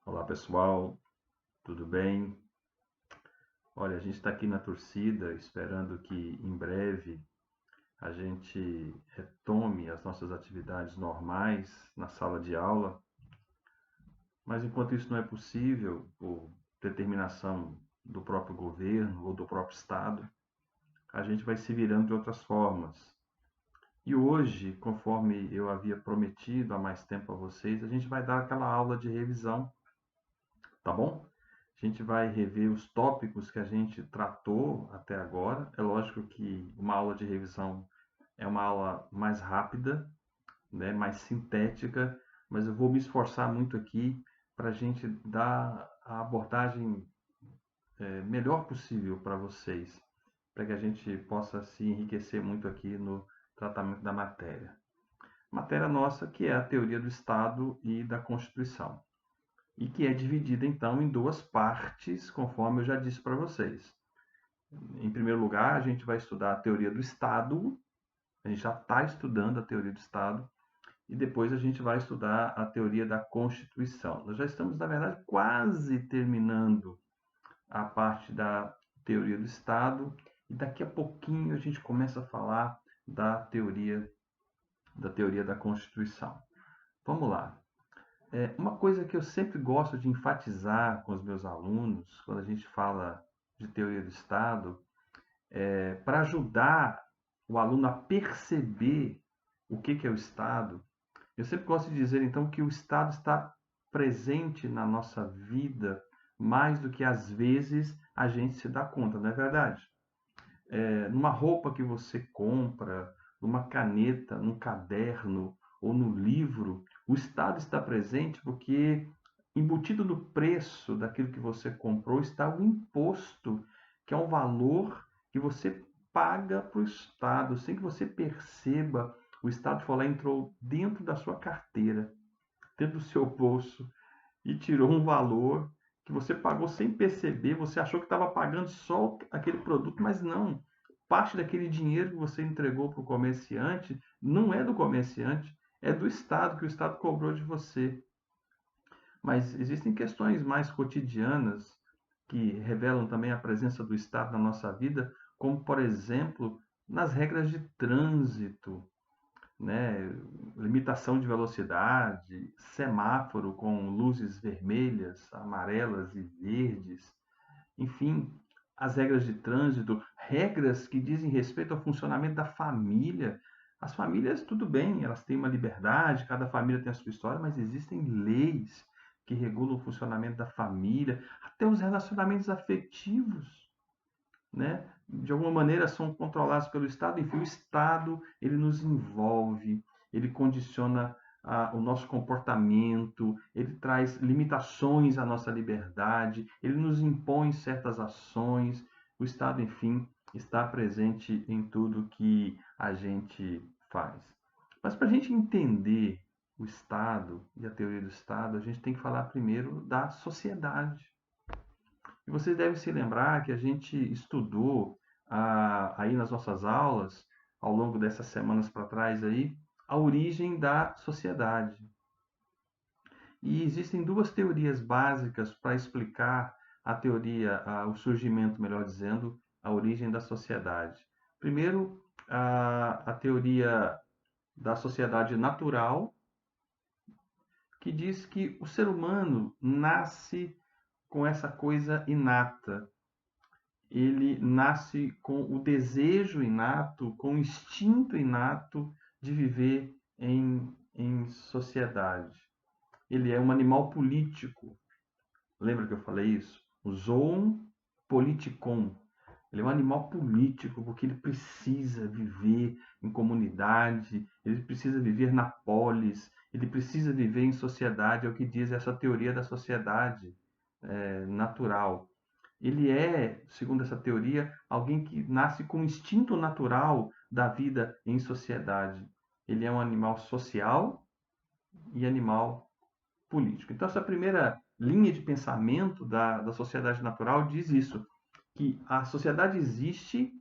Olá pessoal, tudo bem? Olha, a gente está aqui na torcida esperando que em breve a gente retome as nossas atividades normais na sala de aula, mas enquanto isso não é possível, por determinação do próprio governo ou do próprio Estado, a gente vai se virando de outras formas. E hoje, conforme eu havia prometido há mais tempo a vocês, a gente vai dar aquela aula de revisão, tá bom? A gente vai rever os tópicos que a gente tratou até agora. É lógico que uma aula de revisão é uma aula mais rápida, né, mais sintética, mas eu vou me esforçar muito aqui para a gente dar a abordagem melhor possível para vocês, para que a gente possa se enriquecer muito aqui no tratamento da matéria. Matéria nossa que é a teoria do Estado e da Constituição, e que é dividida então em duas partes, conforme eu já disse para vocês. Em primeiro lugar, a gente vai estudar a teoria do Estado, a gente já está estudando a teoria do Estado, e depois a gente vai estudar a teoria da Constituição. Nós já estamos, na verdade, quase terminando a parte da teoria do Estado, e daqui a pouquinho a gente começa a falar da teoria da Constituição. Vamos lá. Uma coisa que eu sempre gosto de enfatizar com os meus alunos, quando a gente fala de teoria do Estado, para ajudar o aluno a perceber o que é o Estado, eu sempre gosto de dizer então que o Estado está presente na nossa vida mais do que às vezes a gente se dá conta, não é verdade? Numa roupa que você compra, numa caneta, num caderno ou no livro, o Estado está presente porque embutido no preço daquilo que você comprou está o imposto, que é um valor que você paga para o Estado, sem que você perceba. O Estado foi lá e entrou dentro da sua carteira, dentro do seu bolso e tirou um valor que você pagou sem perceber. Você achou que estava pagando só aquele produto, mas não. Parte daquele dinheiro que você entregou para o comerciante não é do comerciante, é do Estado, que o Estado cobrou de você. Mas existem questões mais cotidianas que revelam também a presença do Estado na nossa vida, como, por exemplo, nas regras de trânsito, né? Limitação de velocidade, semáforo com luzes vermelhas, amarelas e verdes, enfim, as regras de trânsito, regras que dizem respeito ao funcionamento da família. As famílias, tudo bem, elas têm uma liberdade, cada família tem a sua história, mas existem leis que regulam o funcionamento da família, até os relacionamentos afetivos, né? De alguma maneira são controlados pelo Estado. Enfim, o Estado ele nos envolve, ele condiciona o nosso comportamento, ele traz limitações à nossa liberdade, ele nos impõe certas ações. O Estado, enfim, está presente em tudo que a gente faz. Mas para a gente entender o Estado e a teoria do Estado, a gente tem que falar primeiro da sociedade. E vocês devem se lembrar que a gente estudou aí nas nossas aulas, ao longo dessas semanas para trás aí, a origem da sociedade. E existem duas teorias básicas para explicar o surgimento, melhor dizendo, a origem da sociedade. Primeiro, a teoria da sociedade natural, que diz que o ser humano nasce com essa coisa inata, ele nasce com o desejo inato, com o instinto inato de viver em sociedade. Ele é um animal político. Lembra que eu falei isso? O zoon politikon. Ele é um animal político porque ele precisa viver em comunidade, ele precisa viver na polis, ele precisa viver em sociedade, é o que diz essa teoria da sociedade natural. Ele é, segundo essa teoria, alguém que nasce com o instinto natural da vida em sociedade. Ele é um animal social e animal político. Então, essa primeira linha de pensamento da sociedade natural diz isso, que a sociedade existe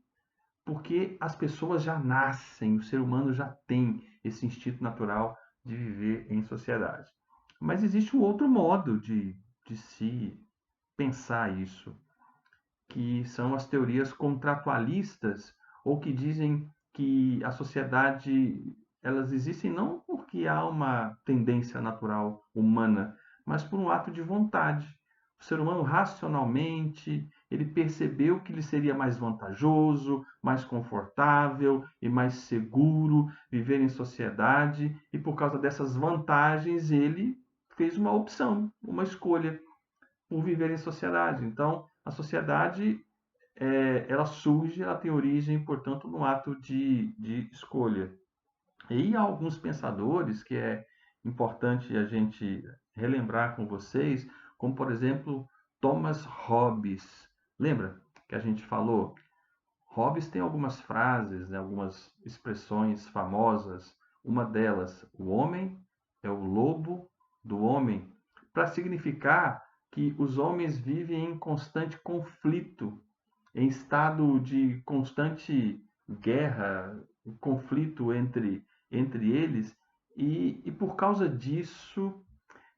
porque as pessoas já nascem, o ser humano já tem esse instinto natural de viver em sociedade. Mas existe um outro modo de de se pensar isso, que são as teorias contratualistas, ou que dizem que a sociedade, elas existem não porque há uma tendência natural humana, mas por um ato de vontade. O ser humano racionalmente, ele percebeu que lhe seria mais vantajoso, mais confortável e mais seguro viver em sociedade, e por causa dessas vantagens ele fez uma opção, uma escolha por viver em sociedade. Então, a sociedade, ela surge, ela tem origem, portanto, no ato de escolha. E há alguns pensadores que é importante a gente relembrar com vocês, como, por exemplo, Thomas Hobbes. Lembra que a gente falou? Hobbes tem algumas frases, né, algumas expressões famosas. Uma delas, o homem é o lobo do homem, para significar que os homens vivem em constante conflito, em estado de constante guerra, conflito entre eles, e por causa disso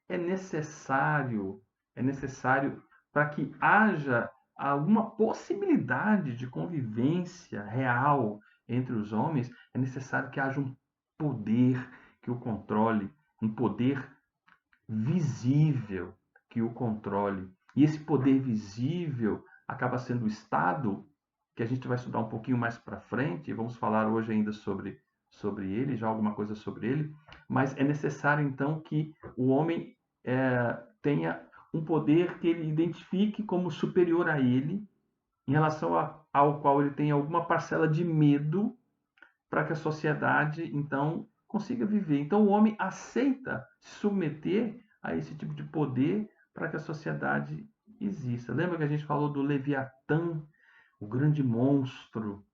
é necessário, é necessário para que haja alguma possibilidade de convivência real entre os homens, é necessário que haja um poder que o controle, um poder visível que o controle. E esse poder visível acaba sendo o Estado, que a gente vai estudar um pouquinho mais para frente, e vamos falar hoje ainda sobre ele, já alguma coisa sobre ele, mas é necessário então que o homem tenha um poder que ele identifique como superior a ele, em relação ao qual ele tem alguma parcela de medo, para que a sociedade então consiga viver. Então o homem aceita se submeter a esse tipo de poder para que a sociedade exista. Lembra que a gente falou do Leviatã, o grande monstro,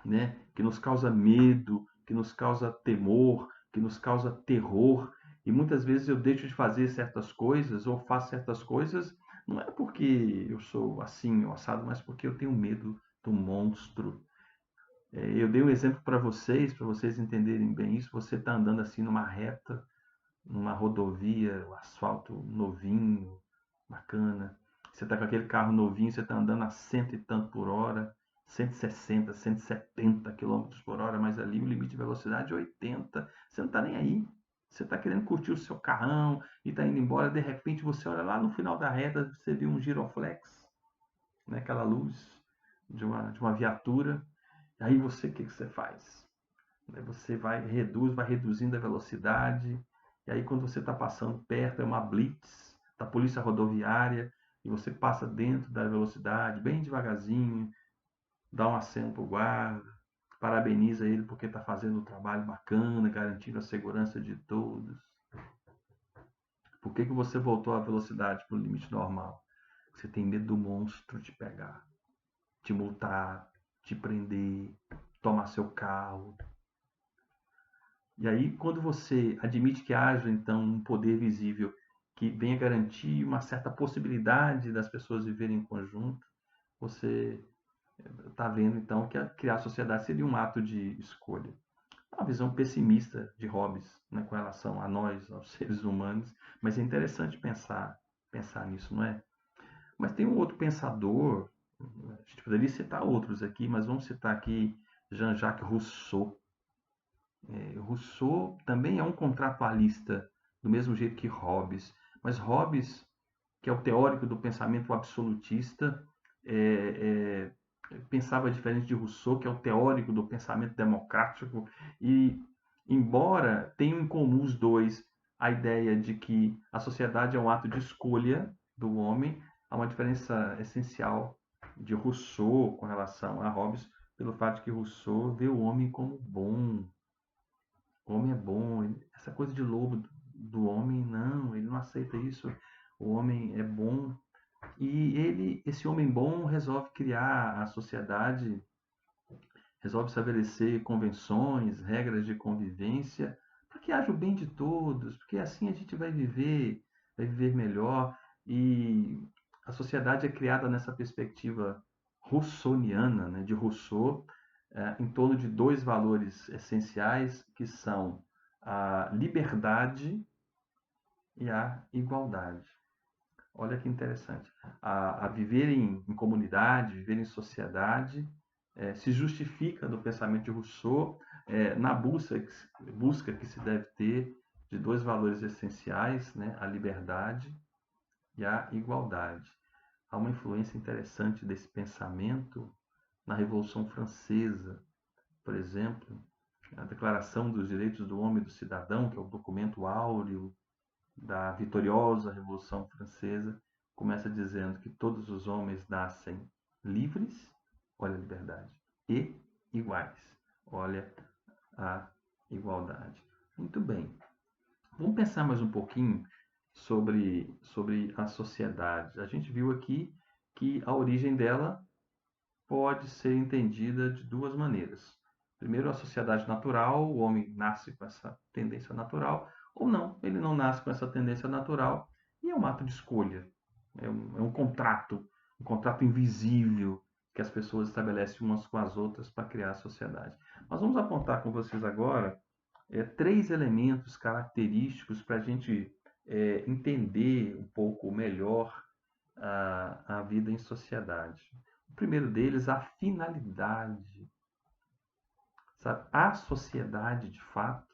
né, que nos causa medo, que nos causa temor, que nos causa terror. E muitas vezes eu deixo de fazer certas coisas ou faço certas coisas, não é porque eu sou assim ou assado, mas porque eu tenho medo do monstro. Eu dei um exemplo para vocês entenderem bem isso. Você está andando assim numa reta, numa rodovia, o asfalto novinho, bacana. Você está com aquele carro novinho, você está andando a cento e tanto por hora, 160, 170 quilômetros por hora, mas ali o limite de velocidade é 80. Você não está nem aí. Você está querendo curtir o seu carrão e está indo embora. De repente você olha lá no final da reta, você vê um giroflex, né, aquela luz de uma viatura. Aí você, o que, que você faz? Você vai reduzindo a velocidade, e aí quando você está passando perto, é uma blitz da polícia rodoviária, e você passa dentro da velocidade, bem devagarzinho, dá um aceno para o guarda, parabeniza ele porque está fazendo um trabalho bacana, garantindo a segurança de todos. Por que, que você voltou a velocidade para o limite normal? Você tem medo do monstro te pegar, te multar, te prender, tomar seu carro. E aí, quando você admite que haja, então, um poder visível que venha garantir uma certa possibilidade das pessoas viverem em conjunto, você está vendo, então, que criar a sociedade seria um ato de escolha. Uma visão pessimista de Hobbes, né, com relação a nós, aos seres humanos, mas é interessante pensar nisso, não é? Mas tem um outro pensador, a gente poderia citar outros aqui, mas vamos citar aqui Jean-Jacques Rousseau. Rousseau também é um contratualista, do mesmo jeito que Hobbes. Mas Hobbes, que é o teórico do pensamento absolutista, é, pensava diferente de Rousseau, que é o teórico do pensamento democrático. E, embora tenham em comum os dois a ideia de que a sociedade é um ato de escolha do homem, há uma diferença essencial de Rousseau com relação a Hobbes, pelo fato de que Rousseau vê o homem como bom. O homem é bom, essa coisa de lobo do homem, não, ele não aceita isso. O homem é bom e esse homem bom, resolve criar a sociedade, resolve estabelecer convenções, regras de convivência, para que haja o bem de todos, porque assim a gente vai viver melhor. E a sociedade é criada nessa perspectiva russoniana, né, de Rousseau, em torno de dois valores essenciais, que são a liberdade e a igualdade. Olha que interessante. A viver em comunidade, viver em sociedade, se justifica do pensamento de Rousseau na busca que se deve ter de dois valores essenciais, né? A liberdade e a igualdade. Há uma influência interessante desse pensamento na Revolução Francesa, por exemplo, a Declaração dos Direitos do Homem e do Cidadão, que é o documento áureo da vitoriosa Revolução Francesa, começa dizendo que todos os homens nascem livres, olha a liberdade, e iguais, olha a igualdade. Muito bem. Vamos pensar mais um pouquinho sobre a sociedade. A gente viu aqui que a origem dela pode ser entendida de duas maneiras. Primeiro, a sociedade natural, o homem nasce com essa tendência natural, ou não, ele não nasce com essa tendência natural, e é um ato de escolha, é um um contrato invisível que as pessoas estabelecem umas com as outras para criar a sociedade. Nós vamos apontar com vocês agora três elementos característicos para a gente entender um pouco melhor a vida em sociedade. O primeiro deles, a finalidade. Sabe? A sociedade, de fato,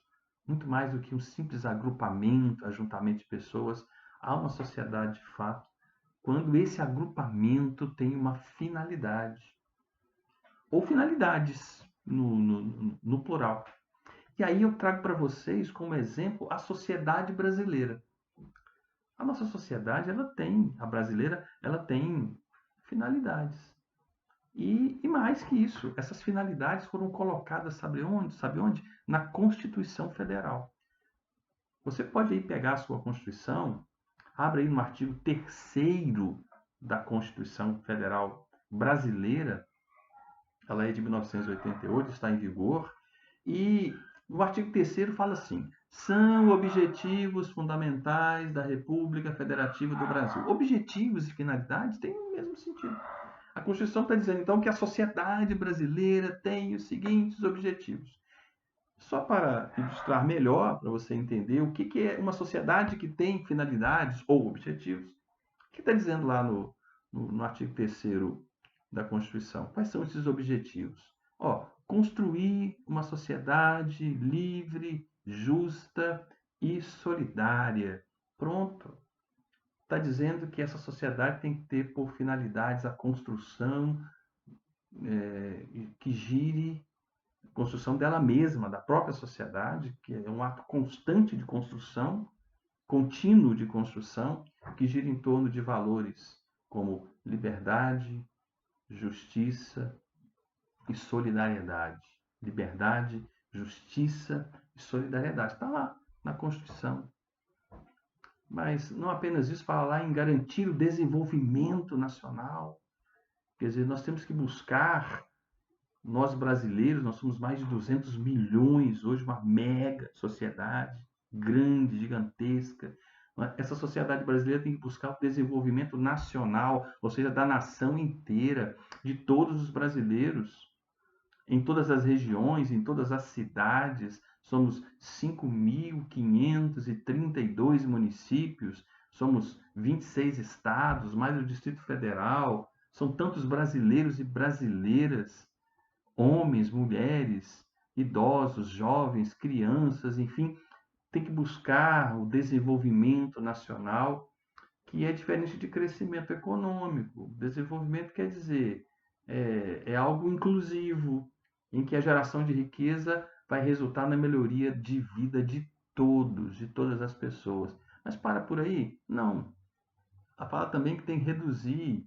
muito mais do que um simples agrupamento, ajuntamento de pessoas, há uma sociedade, de fato, quando esse agrupamento tem uma finalidade, ou finalidades no plural. E aí eu trago para vocês como exemplo a sociedade brasileira. A nossa sociedade, a brasileira, ela tem finalidades. E mais que isso, essas finalidades foram colocadas, sabe onde? Sabe onde? Na Constituição Federal. Você pode aí pegar a sua Constituição, abre aí no artigo 3º da Constituição Federal Brasileira, ela é de 1988, está em vigor, e o artigo 3º fala assim: são objetivos fundamentais da República Federativa do Brasil. Objetivos e finalidades têm o mesmo sentido. A Constituição está dizendo, então, que a sociedade brasileira tem os seguintes objetivos. Só para ilustrar melhor, para você entender o que é uma sociedade que tem finalidades ou objetivos, o que está dizendo lá no artigo 3º da Constituição? Quais são esses objetivos? Construir uma sociedade livre, justa e solidária. Pronto. Está dizendo que essa sociedade tem que ter por finalidades a construção que gire a construção dela mesma, da própria sociedade, que é um ato constante de construção, contínuo de construção, que gira em torno de valores como liberdade, justiça e solidariedade. Liberdade, justiça e solidariedade. Está lá na Constituição. Mas não apenas isso, fala lá em garantir o desenvolvimento nacional. Quer dizer, nós temos que buscar, nós brasileiros, nós somos mais de 200 milhões hoje, uma mega sociedade, grande, gigantesca. Essa sociedade brasileira tem que buscar o desenvolvimento nacional, ou seja, da nação inteira, de todos os brasileiros, em todas as regiões, em todas as cidades. Somos 5.532 municípios, somos 26 estados, mais o Distrito Federal. São tantos brasileiros e brasileiras, homens, mulheres, idosos, jovens, crianças, enfim, tem que buscar o desenvolvimento nacional, que é diferente de crescimento econômico. Desenvolvimento quer dizer é algo inclusivo, em que a geração de riqueza vai resultar na melhoria de vida de todos, de todas as pessoas. Mas para por aí? Não. Ela fala também que tem que reduzir,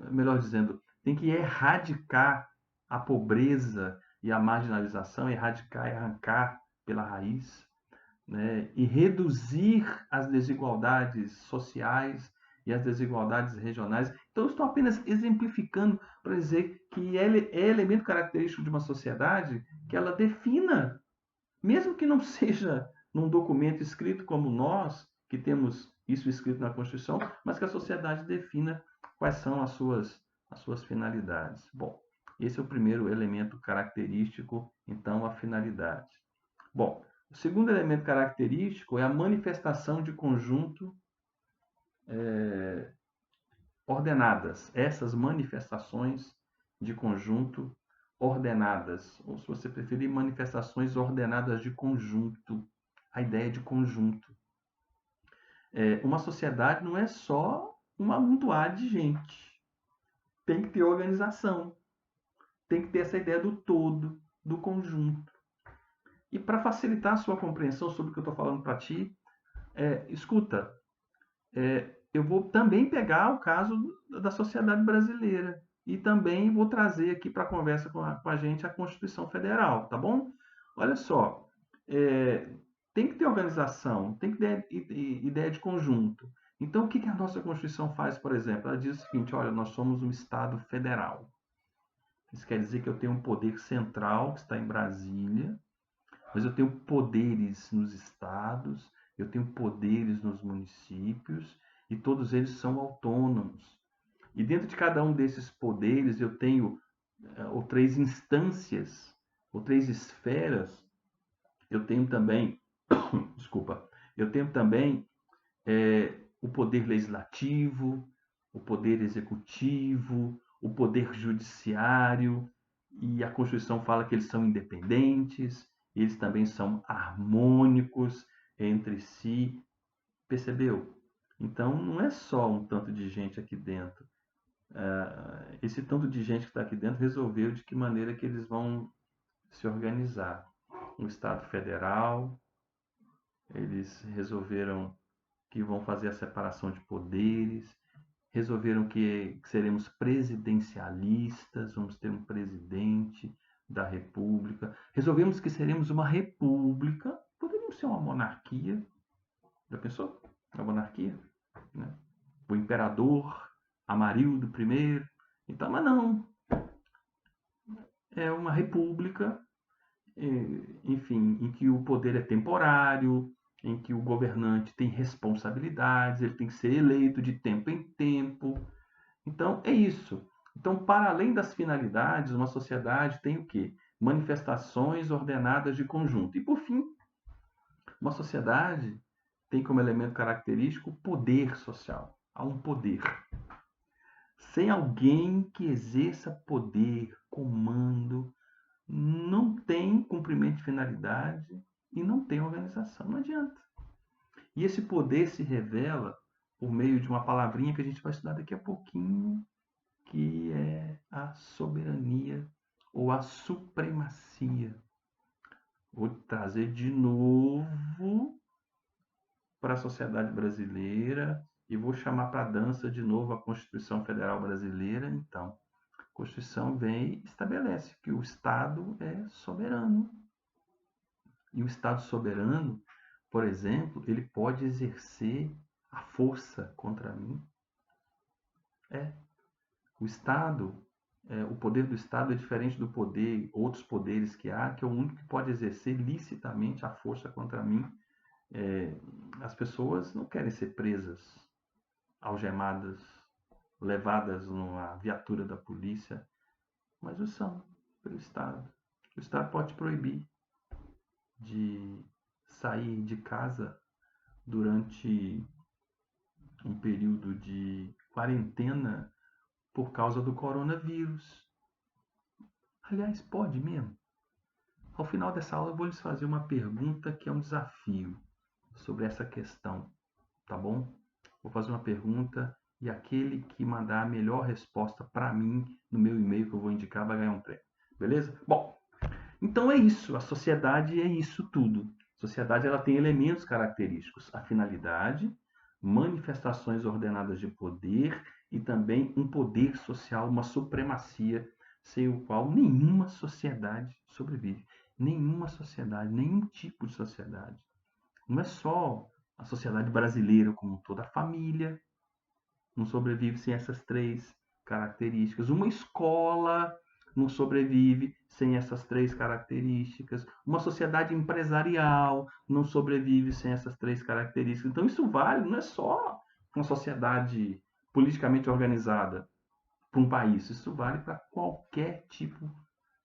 melhor dizendo, tem que erradicar a pobreza e a marginalização, erradicar e arrancar pela raiz, né? E reduzir as desigualdades sociais e as desigualdades regionais. Então, eu estou apenas exemplificando para dizer que é elemento característico de uma sociedade que ela defina, mesmo que não seja num documento escrito como nós, que temos isso escrito na Constituição, mas que a sociedade defina quais são as suas finalidades. Bom, esse é o primeiro elemento característico, então, a finalidade. Bom, o segundo elemento característico é a manifestação de conjunto ordenadas, essas manifestações de conjunto ordenadas, ou se você preferir, manifestações ordenadas de conjunto, a ideia de conjunto. Uma sociedade não é só uma amontoada de gente, tem que ter organização, tem que ter essa ideia do todo, do conjunto. E para facilitar a sua compreensão sobre o que eu estou falando para ti, escuta, eu vou também pegar o caso da sociedade brasileira e também vou trazer aqui para a conversa com a gente a Constituição Federal, tá bom? Olha só, é, tem que ter organização, tem que ter ideia de conjunto. Então, o que a nossa Constituição faz, por exemplo? Ela diz o seguinte: olha, nós somos um Estado federal. Isso quer dizer que eu tenho um poder central que está em Brasília, mas eu tenho poderes nos estados, eu tenho poderes nos municípios e todos eles são autônomos. E dentro de cada um desses poderes eu tenho ou três instâncias, ou três esferas. Eu tenho também, desculpa, eu tenho também o poder legislativo, o poder executivo, o poder judiciário, e a Constituição fala que eles são independentes, eles também são harmônicos entre si. Percebeu? Então, não é só um tanto de gente aqui dentro. Esse tanto de gente que está aqui dentro resolveu de que maneira que eles vão se organizar. O Estado Federal, eles resolveram que vão fazer a separação de poderes, resolveram que seremos presidencialistas, vamos ter um presidente da República, resolvemos que seremos uma república, poderíamos ser uma monarquia, já pensou? Uma monarquia, né? O imperador Amarildo I, então, mas não, é uma república, enfim, em que o poder é temporário, em que o governante tem responsabilidades, ele tem que ser eleito de tempo em tempo. Então, é isso. Então, para além das finalidades, uma sociedade tem o quê? Manifestações ordenadas de conjunto. E, por fim, uma sociedade tem como elemento característico o poder social. Há um poder. Sem alguém que exerça poder, comando, não tem cumprimento de finalidade e não tem organização. Não adianta. E esse poder se revela por meio de uma palavrinha que a gente vai estudar daqui a pouquinho, que é a soberania ou a supremacia. Vou trazer de novo para a sociedade brasileira e vou chamar para a dança de novo a Constituição Federal Brasileira. Então, a Constituição vem e estabelece que o Estado é soberano. E o Estado soberano, por exemplo, ele pode exercer a força contra mim. O Estado, o poder do Estado é diferente do poder, outros poderes que há, que é o único que pode exercer licitamente a força contra mim. As pessoas não querem ser presas, algemadas, levadas numa viatura da polícia, mas o são pelo Estado. O Estado pode proibir de sair de casa durante um período de quarentena por causa do coronavírus. Aliás, pode mesmo. Ao final dessa aula eu vou lhes fazer uma pergunta que é um desafio sobre essa questão, tá bom? Vou fazer uma pergunta e aquele que mandar a melhor resposta para mim no meu e-mail que eu vou indicar vai ganhar um prêmio. Beleza? Bom, então é isso. A sociedade é isso tudo. A sociedade ela tem elementos característicos: a finalidade, manifestações ordenadas de poder e também um poder social, uma supremacia sem o qual nenhuma sociedade sobrevive. Nenhuma sociedade, nenhum tipo de sociedade. Não é só a sociedade brasileira como toda, a família não sobrevive sem essas três características. Uma escola não sobrevive sem essas três características. Uma sociedade empresarial não sobrevive sem essas três características. Então, isso vale, não é só uma sociedade politicamente organizada para um país, isso vale para qualquer tipo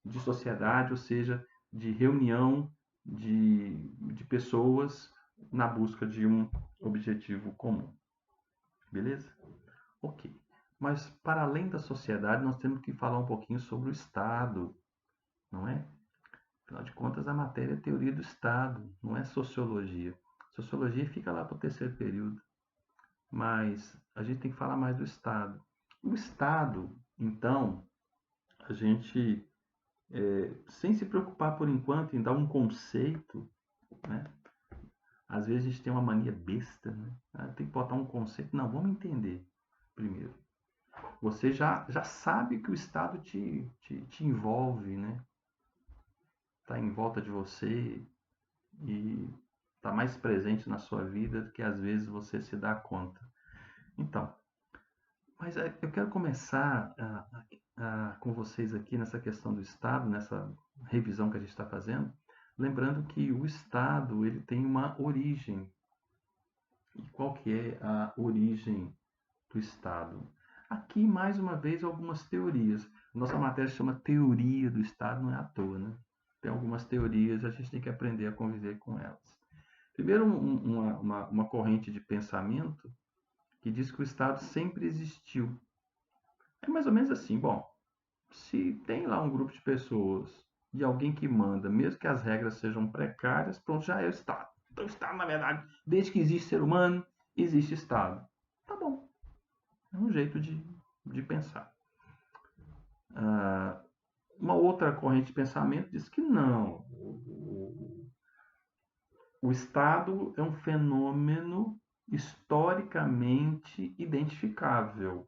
de sociedade, ou seja, de reunião de pessoas na busca de um objetivo comum. beleza? Ok. Mas para além da sociedade, nós temos que falar um pouquinho sobre o Estado, não é? Afinal de contas, a matéria é teoria do Estado, não é sociologia. Sociologia fica lá para o terceiro período, mas a gente tem que falar mais do Estado. O Estado, então, a gente, sem se preocupar por enquanto em dar um conceito, né? Às vezes a gente tem uma mania besta, né? Tem que botar um conceito. Não, vamos entender primeiro. Você já sabe que o Estado te envolve, né? Está em volta de você e está mais presente na sua vida do que às vezes você se dá conta. Então, mas eu quero começar com vocês aqui nessa questão do Estado, nessa revisão que a gente está fazendo, lembrando que o Estado ele tem uma origem. E qual que é a origem do Estado? Aqui, mais uma vez, algumas teorias. Nossa matéria se chama Teoria do Estado, não é à toa, né? Tem algumas teorias, a gente tem que aprender a conviver com elas. Primeiro, uma corrente de pensamento que diz que o Estado sempre existiu. É mais ou menos assim, bom, se tem lá um grupo de pessoas e alguém que manda, mesmo que as regras sejam precárias, pronto, já é o Estado. Então, o Estado, na verdade, desde que existe ser humano, existe Estado. Tá bom, é um jeito de pensar. Ah, uma outra corrente de pensamento diz que não. O Estado é um fenômeno historicamente identificável.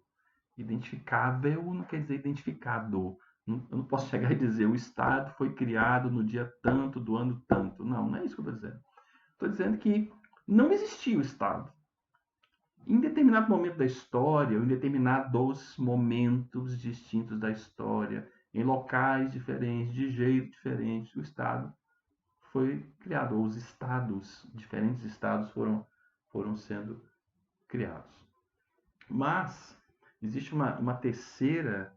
Identificável não quer dizer identificado. Eu não posso chegar e dizer o Estado foi criado no dia tanto, do ano tanto. Não, não é isso que eu estou dizendo. Estou dizendo que não existia o Estado. Em determinado momento da história, ou em determinados momentos distintos da história, em locais diferentes, de jeito diferente, o Estado foi criado, ou os estados, diferentes estados foram sendo criados. Mas existe uma terceira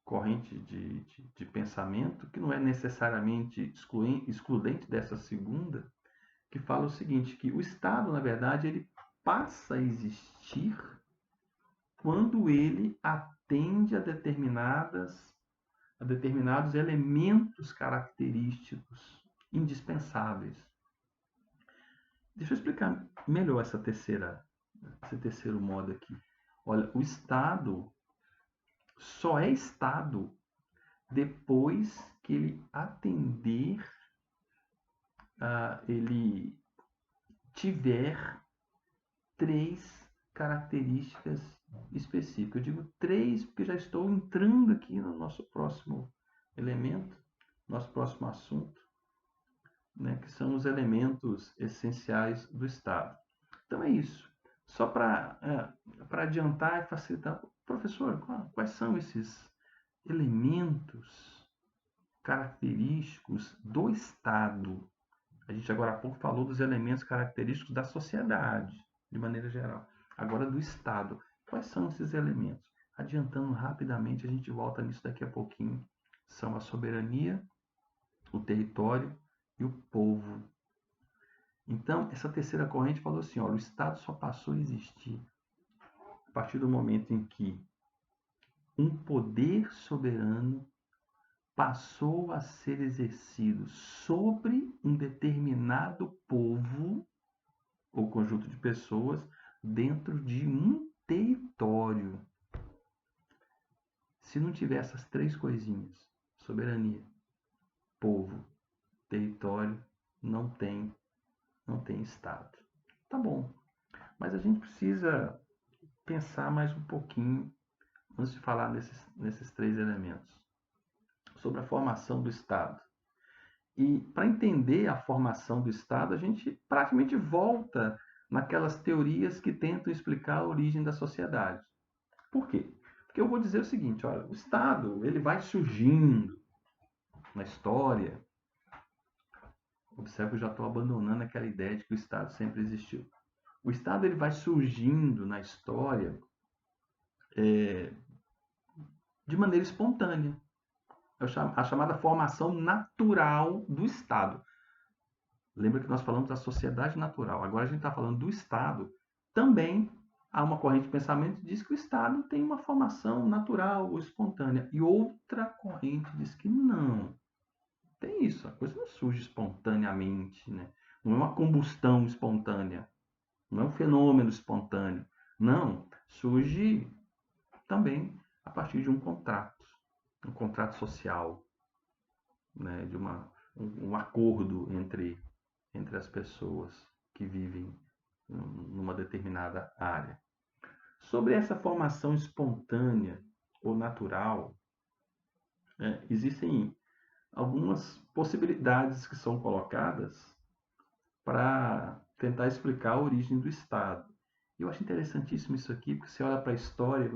corrente de pensamento que não é necessariamente excludente dessa segunda, que fala o seguinte, que o Estado, na verdade, ele passa a existir quando ele atende a determinados elementos característicos indispensáveis. Deixa eu explicar melhor esse terceiro modo aqui. Olha, o Estado só é Estado depois que ele atender, ele tiver três características específicas. Eu digo três porque já estou entrando aqui no nosso próximo elemento, nosso próximo assunto, né, que são os elementos essenciais do Estado. Então é isso. Só para adiantar e facilitar, professor, quais são esses elementos característicos do Estado? A gente agora há pouco falou dos elementos característicos da sociedade, de maneira geral. Agora do Estado. Quais são esses elementos? Adiantando rapidamente, a gente volta nisso daqui a pouquinho. São a soberania, o território e o povo. Então, essa terceira corrente falou assim, olha, o Estado só passou a existir a partir do momento em que um poder soberano passou a ser exercido sobre um determinado povo ou conjunto de pessoas dentro de um território. Se não tiver essas três coisinhas, soberania, povo, território, não tem Estado. Tá bom, mas a gente precisa pensar mais um pouquinho antes de falar nesses três elementos, sobre a formação do Estado. E para entender a formação do Estado, a gente praticamente volta naquelas teorias que tentam explicar a origem da sociedade. Por quê? Porque eu vou dizer o seguinte, olha, o Estado ele vai surgindo na história. Observe que eu já estou abandonando aquela ideia de que o Estado sempre existiu. O Estado ele vai surgindo na história de maneira espontânea. A chamada formação natural do Estado. Lembra que nós falamos da sociedade natural. Agora a gente está falando do Estado também Há uma corrente de pensamento que diz que o Estado tem uma formação natural ou espontânea, e outra corrente diz que não. Tem isso, a coisa não surge espontaneamente, né? Não é uma combustão espontânea, não é um fenômeno espontâneo. Não, surge também a partir de um contrato social, né? De um acordo entre as pessoas que vivem numa determinada área. Sobre essa formação espontânea ou natural, existem algumas possibilidades que são colocadas para tentar explicar a origem do Estado. Eu acho interessantíssimo isso aqui, porque você olha para a história,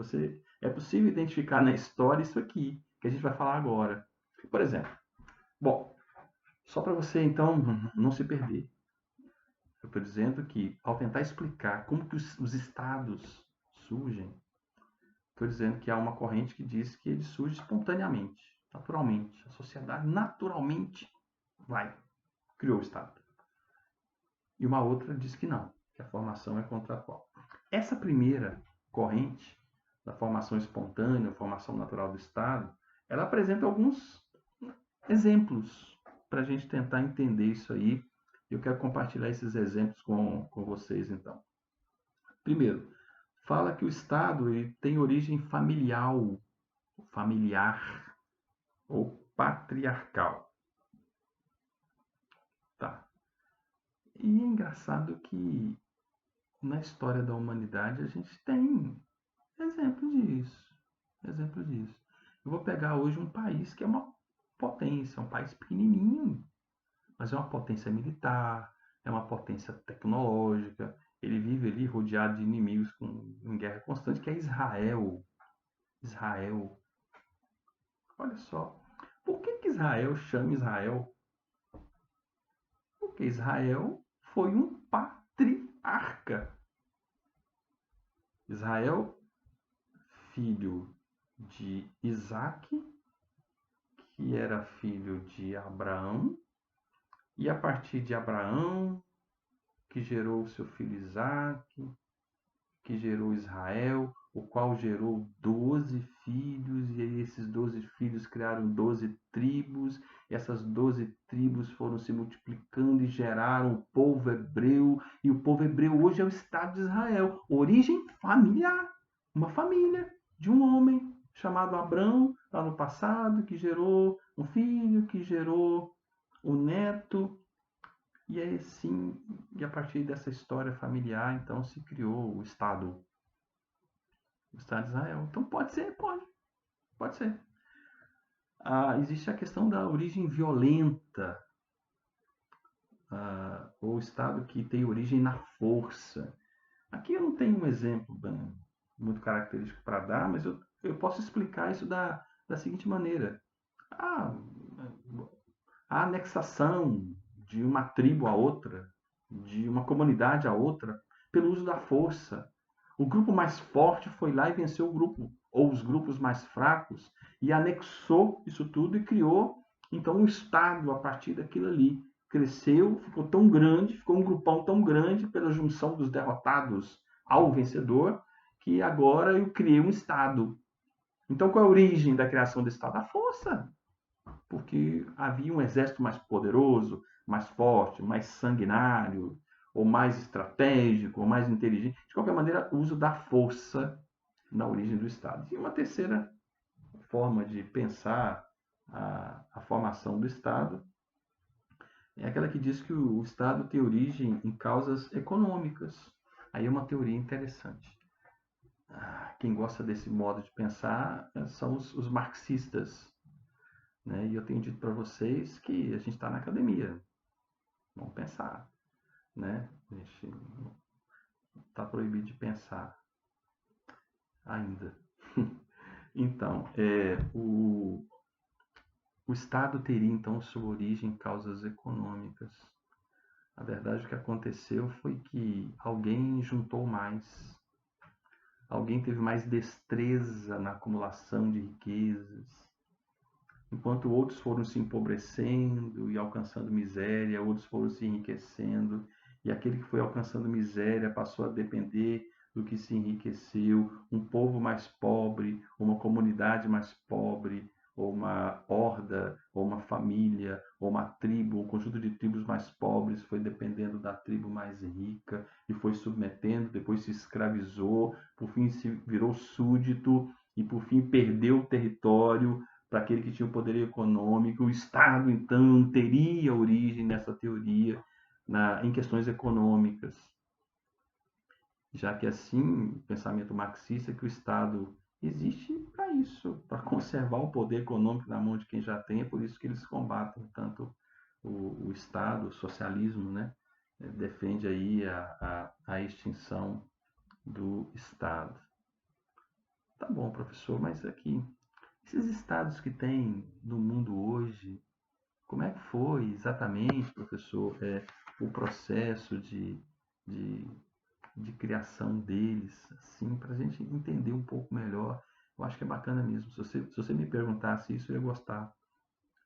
é possível identificar na história isso aqui, que a gente vai falar agora. Por exemplo, bom, só para você então não se perder, eu estou dizendo que ao tentar explicar como que os estados surgem, estou dizendo que há uma corrente que diz que ele surge espontaneamente, naturalmente. A sociedade naturalmente criou o Estado. E uma outra diz que não, que a formação é contratual. Essa primeira corrente, da formação espontânea, formação natural do Estado, ela apresenta alguns exemplos para a gente tentar entender isso aí. Eu quero compartilhar esses exemplos com vocês, então. Primeiro, fala que o Estado ele tem origem familiar ou patriarcal. Tá. E é engraçado que na história da humanidade a gente tem exemplo disso. Exemplo disso. Eu vou pegar hoje um país que é uma potência, um país pequenininho, mas é uma potência militar, é uma potência tecnológica. Ele vive ali rodeado de inimigos em guerra constante, que é Israel. Israel. Olha só. Por que Israel chama Israel? Porque Israel foi um patriarca. Israel, filho de Isaac, que era filho de Abraão, e a partir de Abraão, que gerou o seu filho Isaac, que gerou Israel, o qual gerou 12 filhos, e aí esses 12 filhos criaram 12 tribos, e essas 12 tribos foram se multiplicando e geraram o povo hebreu, e o povo hebreu hoje é o Estado de Israel, origem familiar, uma família de um homem chamado Abrão, lá no passado, que gerou um filho, que gerou o neto, e aí sim, e a partir dessa história familiar, então se criou o Estado de Israel. Então pode ser, pode ser. Existe a questão da origem violenta, ou Estado que tem origem na força. Aqui eu não tenho um exemplo muito característico para dar, mas eu posso explicar isso da seguinte maneira. A, a anexação de uma tribo a outra, de uma comunidade a outra, pelo uso da força. O grupo mais forte foi lá e venceu o grupo, ou os grupos mais fracos, e anexou isso tudo e criou, então, um Estado a partir daquilo ali. Cresceu, ficou tão grande, ficou um grupão tão grande pela junção dos derrotados ao vencedor, que agora eu criei um Estado. Então, qual é a origem da criação desse Estado? A força, porque havia um exército mais poderoso, mais forte, mais sanguinário, ou mais estratégico, ou mais inteligente. De qualquer maneira, o uso da força na origem do Estado. E uma terceira forma de pensar a formação do Estado é aquela que diz que o Estado tem origem em causas econômicas. Aí é uma teoria interessante. Quem gosta desse modo de pensar são os marxistas, né? E eu tenho dito para vocês que a gente está na academia. Vamos pensar, né? A gente está proibido de pensar ainda. Então, o Estado teria então sua origem em causas econômicas. A verdade, o que aconteceu foi que alguém juntou mais, alguém teve mais destreza na acumulação de riquezas, enquanto outros foram se empobrecendo e alcançando miséria, outros foram se enriquecendo, e aquele que foi alcançando miséria passou a depender do que se enriqueceu, um povo mais pobre, uma comunidade mais pobre, ou uma horda, ou uma família, ou uma tribo, um conjunto de tribos mais pobres foi dependendo da tribo mais rica e foi submetendo, depois se escravizou, por fim se virou súdito e por fim perdeu o território para aquele que tinha o poder econômico. O Estado, então, teria origem nessa teoria em questões econômicas, já que assim, o pensamento marxista é que o Estado existe para isso, para conservar o poder econômico na mão de quem já tem, é por isso que eles combatem tanto o Estado, o socialismo, né? Defende aí a extinção do Estado. Tá bom, professor, mas aqui, esses estados que tem no mundo hoje, como é que foi exatamente, professor, o processo de, de criação deles, assim, para a gente entender um pouco melhor? Eu acho que é bacana mesmo. Se você me perguntasse isso, eu ia gostar,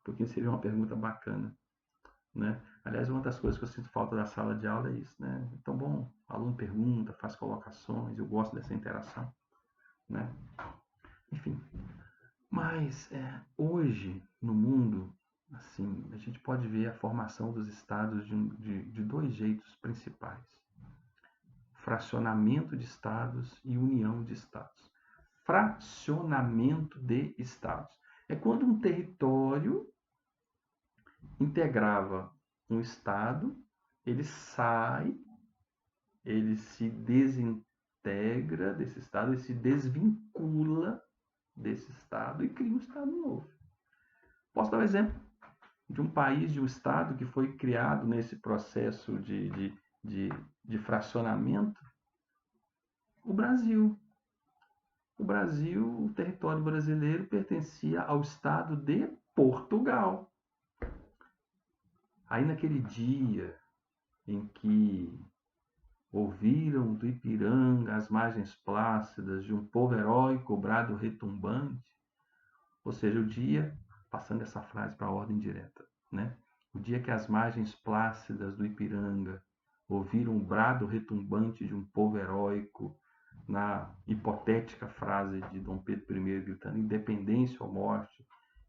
porque seria uma pergunta bacana, né? Aliás, uma das coisas que eu sinto falta da sala de aula é isso, né? É tão bom, o aluno pergunta, faz colocações, eu gosto dessa interação, né? Enfim, mas hoje no mundo, assim, a gente pode ver a formação dos estados de dois jeitos principais: fracionamento de estados e união de estados. Fracionamento de estados é quando um território integrava um estado, ele sai, ele se desintegra desse estado, ele se desvincula desse estado e cria um estado novo. Posso dar um exemplo de um país, de um estado que foi criado nesse processo de fracionamento? O Brasil. O Brasil, o território brasileiro pertencia ao estado de Portugal. Aí naquele dia em que ouviram do Ipiranga as margens plácidas de um povo heróico, brado retumbante, ou seja, o dia, passando essa frase para a ordem direta, né? O dia que as margens plácidas do Ipiranga ouviram o brado retumbante de um povo heróico, na hipotética frase de Dom Pedro I gritando independência ou morte,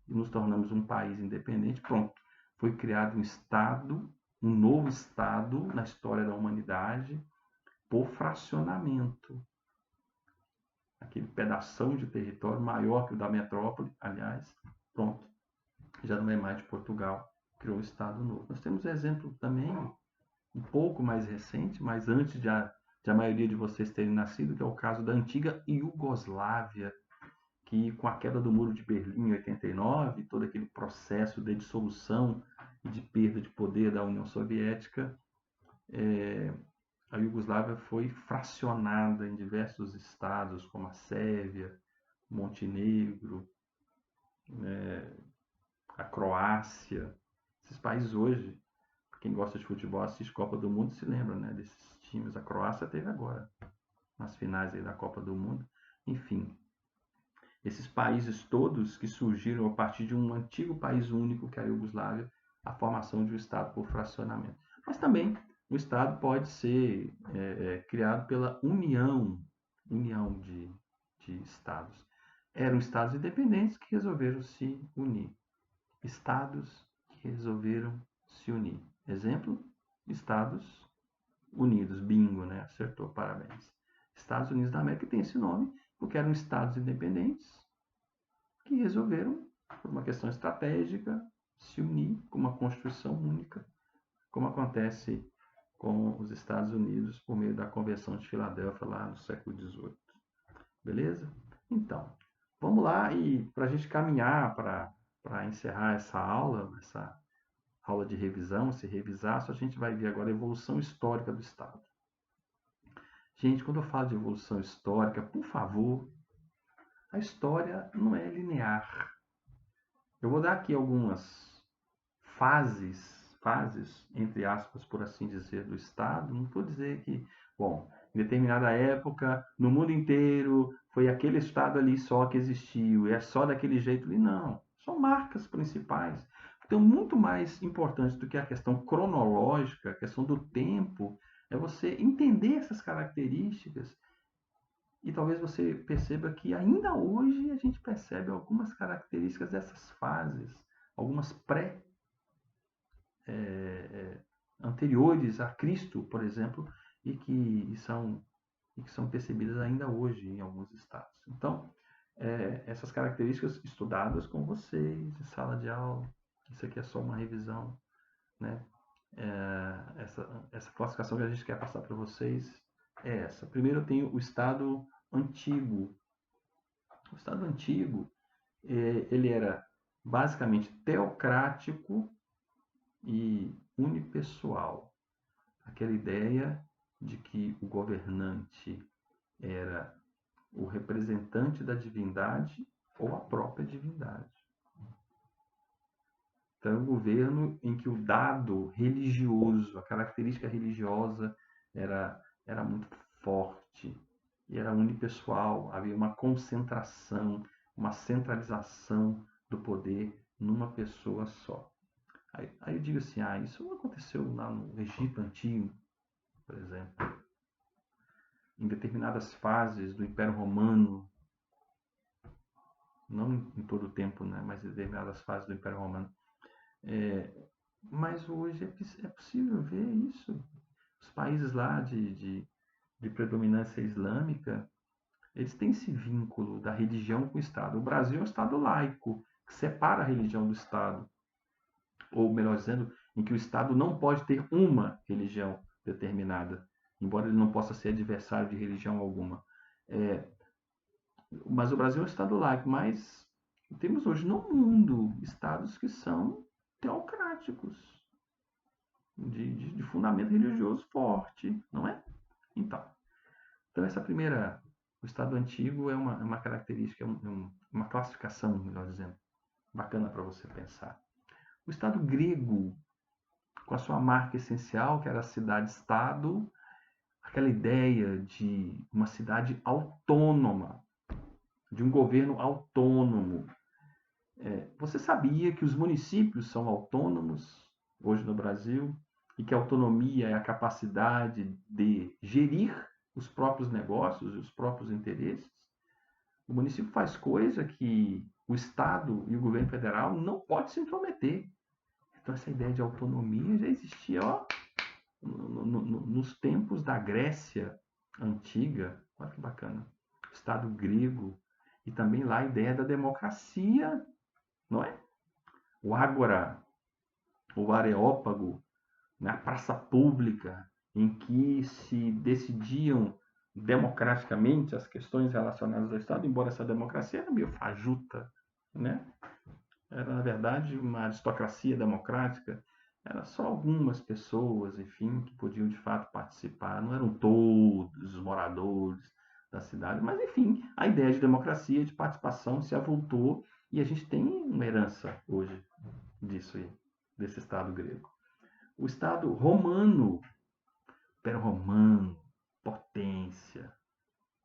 e nos tornamos um país independente, pronto. Foi criado um Estado, um novo Estado na história da humanidade, por fracionamento. Aquele pedação de território maior que o da metrópole, aliás, pronto, já não é mais de Portugal, criou um Estado novo. Nós temos exemplo também, um pouco mais recente, mas antes de a maioria de vocês terem nascido, que é o caso da antiga Iugoslávia, que com a queda do Muro de Berlim em 89, todo aquele processo de dissolução e de perda de poder da União Soviética, a Iugoslávia foi fracionada em diversos estados, como a Sérvia, Montenegro, a Croácia. Esses países hoje, quem gosta de futebol, assiste Copa do Mundo, se lembra, né, desses times. A Croácia teve agora, nas finais aí da Copa do Mundo. Enfim, esses países todos que surgiram a partir de um antigo país único, que é a Iugoslávia, a formação de um Estado por fracionamento. Mas também o Estado pode ser criado pela união de Estados. Eram Estados independentes que resolveram se unir. Estados que resolveram se unir. Exemplo, Estados Unidos, bingo, né? Acertou, parabéns. Estados Unidos da América tem esse nome porque eram estados independentes que resolveram, por uma questão estratégica, se unir com uma Constituição única, como acontece com os Estados Unidos por meio da Convenção de Filadélfia lá no século XVIII. Beleza? Então, vamos lá e para a gente caminhar para encerrar essa aula de revisão, se revisar, só a gente vai ver agora a evolução histórica do Estado. Gente, quando eu falo de evolução histórica, por favor, a história não é linear. Eu vou dar aqui algumas fases, entre aspas, por assim dizer, do Estado. Não vou dizer que, bom, em determinada época, no mundo inteiro, foi aquele Estado ali só que existiu, e é só daquele jeito ali. Não, são marcas principais. Então, muito mais importante do que a questão cronológica, a questão do tempo, é você entender essas características E talvez você perceba que ainda hoje a gente percebe algumas características dessas fases, algumas anteriores a Cristo, por exemplo, e que são percebidas ainda hoje em alguns estados. Então, essas características estudadas com vocês em sala de aula, isso aqui é só uma revisão, né? Essa classificação que a gente quer passar para vocês é essa. Primeiro eu tenho o estado antigo. O estado antigo, ele era basicamente teocrático e unipessoal. Aquela ideia de que o governante era o representante da divindade ou a própria divindade. Então, é um governo em que o dado religioso, a característica religiosa era muito forte e era unipessoal. Havia uma concentração, uma centralização do poder numa pessoa só. Aí eu digo assim, isso não aconteceu lá no Egito Antigo, por exemplo. Em determinadas fases do Império Romano, não em todo o tempo, né, mas em determinadas fases do Império Romano. Mas hoje é possível ver isso. Os países lá de predominância islâmica, eles têm esse vínculo da religião com o Estado. O Brasil é um Estado laico, que separa a religião do Estado. Ou, melhor dizendo, em que o Estado não pode ter uma religião determinada, embora ele não possa ser adversário de religião alguma. Mas o Brasil é um Estado laico, mas temos hoje no mundo estados que são teocráticos, de fundamento religioso forte, não é? Então essa primeira, o Estado antigo é uma característica, uma classificação, melhor dizendo, bacana para você pensar. O Estado grego, com a sua marca essencial, que era a cidade-estado, aquela ideia de uma cidade autônoma, de um governo autônomo. Você sabia que os municípios são autônomos hoje no Brasil e que a autonomia é a capacidade de gerir os próprios negócios e os próprios interesses? O município faz coisa que o Estado e o governo federal não podem se intrometer. Então essa ideia de autonomia já existia nos tempos da Grécia antiga. Olha que bacana. O Estado grego. E também lá a ideia da democracia, não é? O ágora, o areópago, né? A praça pública, em que se decidiam democraticamente as questões relacionadas ao Estado, embora essa democracia era meio fajuta, né? Era, na verdade, uma aristocracia democrática. Era só algumas pessoas, enfim, que podiam de fato participar. Não eram todos os moradores da cidade, mas enfim, a ideia de democracia, de participação se avultou e a gente tem uma herança hoje disso aí, desse Estado grego. O Estado romano, Império Romano, potência,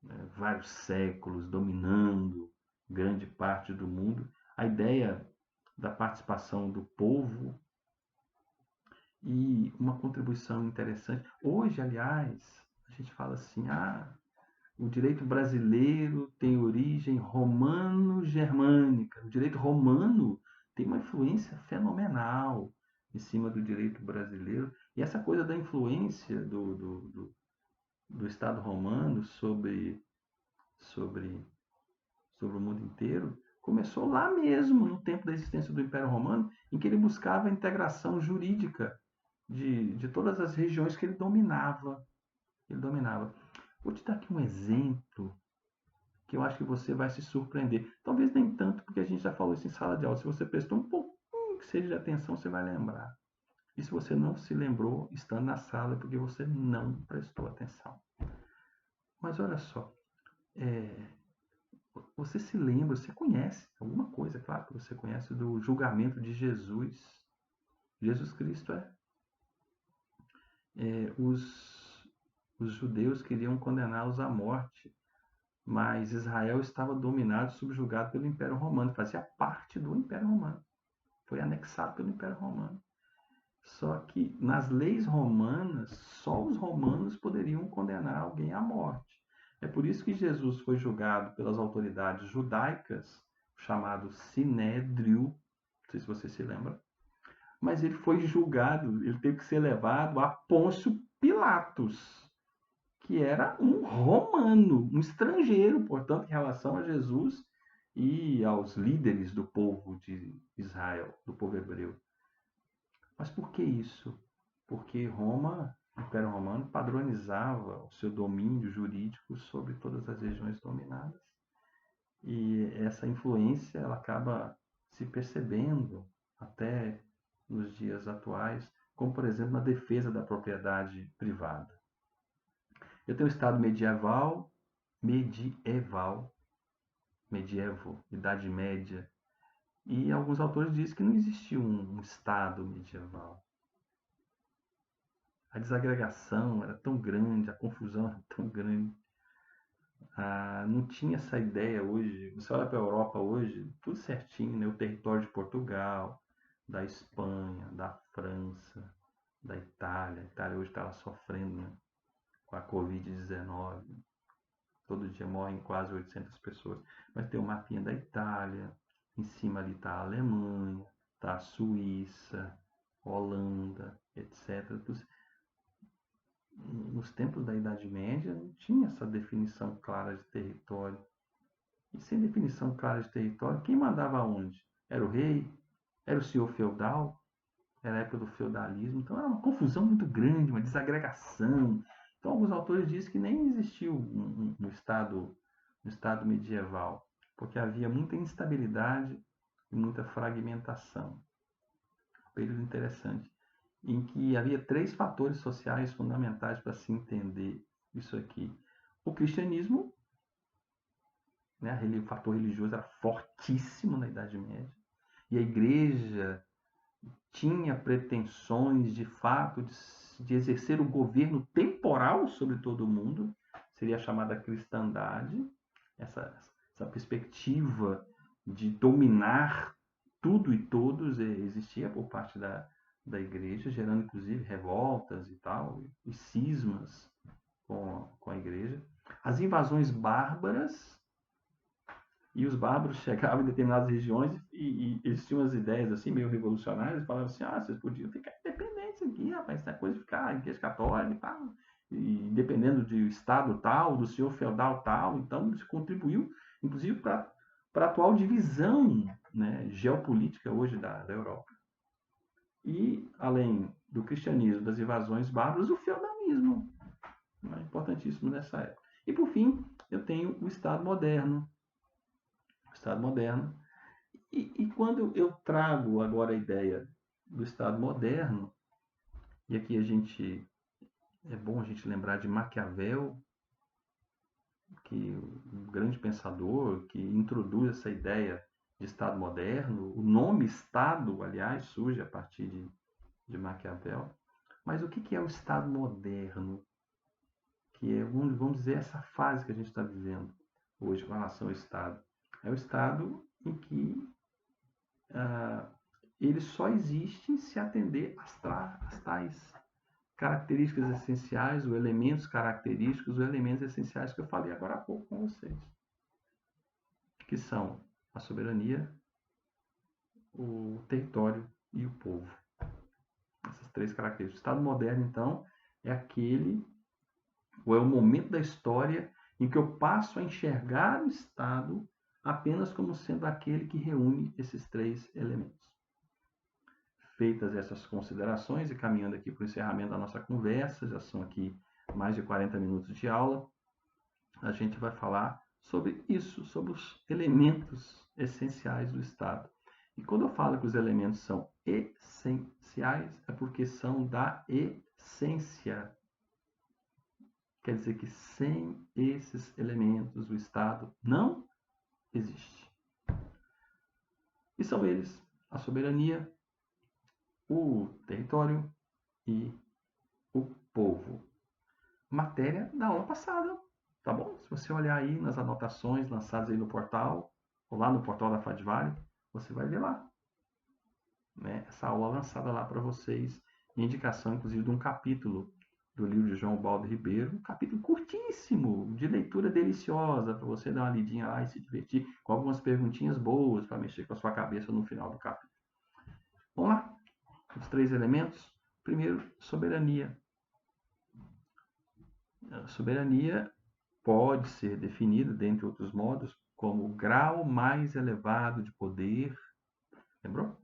né, vários séculos dominando grande parte do mundo. A ideia da participação do povo e uma contribuição interessante. Hoje, aliás, a gente fala assim, o direito brasileiro tem origem romano-germânica. O direito romano tem uma influência fenomenal em cima do direito brasileiro. E essa coisa da influência do Estado romano sobre o mundo inteiro começou lá mesmo, no tempo da existência do Império Romano, em que ele buscava a integração jurídica de todas as regiões que ele dominava. Vou te dar aqui um exemplo que eu acho que você vai se surpreender. Talvez nem tanto, porque a gente já falou isso em sala de aula. Se você prestou um pouquinho que seja de atenção, você vai lembrar. E se você não se lembrou, estando na sala, é porque você não prestou atenção. Mas olha só, você se lembra, você conhece alguma coisa, claro que você conhece, do julgamento de Jesus. Jesus Cristo os judeus queriam condená-los à morte, mas Israel estava dominado, subjugado pelo Império Romano, fazia parte do Império Romano, foi anexado pelo Império Romano. Só que nas leis romanas, só os romanos poderiam condenar alguém à morte. É por isso que Jesus foi julgado pelas autoridades judaicas, chamado Sinédrio, não sei se você se lembra, mas ele foi julgado, ele teve que ser levado a Pôncio Pilatos, que era um romano, um estrangeiro, portanto, em relação a Jesus e aos líderes do povo de Israel, do povo hebreu. Mas por que isso? Porque Roma, o Império Romano, padronizava o seu domínio jurídico sobre todas as regiões dominadas. E essa influência ela acaba se percebendo até nos dias atuais, como por exemplo na defesa da propriedade privada. Eu tenho o Estado medieval, Idade Média, e alguns autores dizem que não existiu um Estado medieval. A desagregação era tão grande, a confusão era tão grande. Não tinha essa ideia hoje. Você olha para a Europa hoje, tudo certinho, né? O território de Portugal, da Espanha, da França, da Itália. A Itália hoje está sofrendo, né, com a Covid-19. Todo dia morrem quase 800 pessoas. Mas tem o mapinha da Itália, em cima ali está a Alemanha, está a Suíça, Holanda, etc. Nos tempos da Idade Média não tinha essa definição clara de território. E sem definição clara de território, quem mandava onde? Era o rei? Era o senhor feudal? Era a época do feudalismo. Então era uma confusão muito grande, uma desagregação. Então alguns autores dizem que nem existiu estado medieval, porque havia muita instabilidade e muita fragmentação. Um período interessante, em que havia três fatores sociais fundamentais para se entender isso aqui. O cristianismo, né, o fator religioso era fortíssimo na Idade Média, e a igreja tinha pretensões de fato de exercer o governo temporal sobre todo o mundo, seria a chamada cristandade, essa perspectiva de dominar tudo e todos existia por parte da igreja, gerando inclusive revoltas e tal, e cismas com a igreja. As invasões bárbaras, e os bárbaros chegavam em determinadas regiões e eles tinham umas ideias assim, meio revolucionárias, falavam assim, vocês podiam ficar independentes aqui, rapaz, essa coisa de ficar em igreja católica e tal, e dependendo do estado tal, do senhor feudal tal, então isso contribuiu, inclusive, para a atual divisão, né, geopolítica hoje da Europa. E, além do cristianismo, das invasões bárbaras, o feudalismo, né, importantíssimo nessa época. E, por fim, eu tenho o Estado moderno, Estado moderno. E quando eu trago agora a ideia do Estado moderno, e aqui é bom a gente lembrar de Maquiavel, que um grande pensador que introduz essa ideia de Estado moderno. O nome Estado, aliás, surge a partir de Maquiavel. Mas o que é o Estado moderno? Que é, vamos dizer, essa fase que a gente está vivendo hoje com relação ao Estado. É o Estado em que ele só existe se atender às tais características essenciais, ou elementos característicos, ou elementos essenciais que eu falei agora há pouco com vocês, que são a soberania, o território e o povo. Essas três características. O Estado moderno, então, é aquele, ou é o momento da história em que eu passo a enxergar o Estado apenas como sendo aquele que reúne esses três elementos. Feitas essas considerações e caminhando aqui para o encerramento da nossa conversa, já são aqui mais de 40 minutos de aula, a gente vai falar sobre isso, sobre os elementos essenciais do Estado. E quando eu falo que os elementos são essenciais, é porque são da essência. Quer dizer que sem esses elementos o Estado não existe. E são eles a soberania, o território e o povo. Matéria da aula passada, tá bom? Se você olhar aí nas anotações lançadas aí no portal, ou lá no portal da Fadvale, você vai ver lá, né? Essa aula lançada lá para vocês, indicação inclusive de um capítulo do livro de João Baldo Ribeiro, um capítulo curtíssimo, de leitura deliciosa, para você dar uma lidinha lá e se divertir, com algumas perguntinhas boas para mexer com a sua cabeça no final do capítulo. Vamos lá? Os 3 elementos. Primeiro, soberania. A soberania pode ser definida, dentre outros modos, como o grau mais elevado de poder, lembrou?